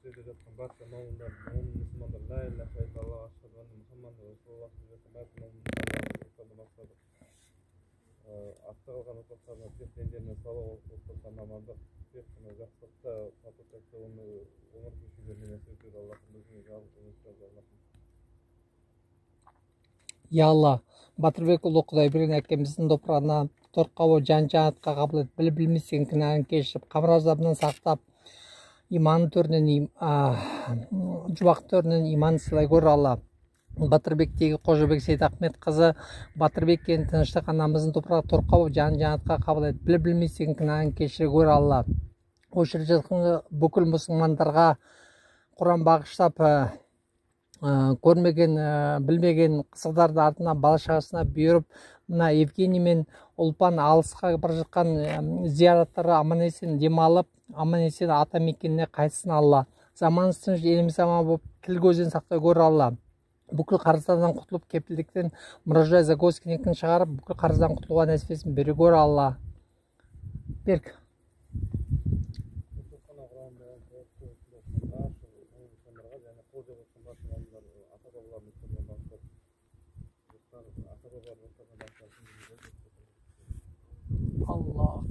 Türkiye'de жатқан barcha mo'minlar, mo'min musulmonlar la ilaha illalloh ashhadu anna muhammadan rasululloh deb жатқан barcha mo'minlarni maqsadi aqsa qilgan o'toqlarni tez tenjerine saloq o'qilsa namazda tez qilma жақсылықта тату оны өмір кешуге нәрсе өтеді Аллахым өзіңе жалғыз Ya Allah, Батырбек ұлы Құдайберген әкеміздің топырағына торқауы жан-жанатқа қабыл ет, білместен кінәні кешіріп, қабір азабынан сақтап, иман төрінен, жұбақ төрінен иман сыйлай көр Алла. Батырбектегі Қожабек Сейдахмет қызы Батырбек кен тыныштық анамыздың топырағы торқауы жан-жанатқа қабыл ет, білместен кінәні кешіріп көр Алла. Осы жатқан бүкіл мұсылмандарға Құран бағыштап, көрмеген, білмеген қызылдарды артына бала шағасына бұйырып, мына Евгений мен Ұлпан алысқа бара жатқан зияраттарға аман есен демалып, аман есен ата мекеніне қайтсын Алла. Заманымыз тыныш, еліміз аман болып, тіл көзден сақтай көр Алла. Бүкіл қарыздардан құтылып, кепілдіктен Мұражай Загоскинектің шығарып, бүкіл қарыздан құтылуға нәсібесін бере көр Алла. Берік. Allah.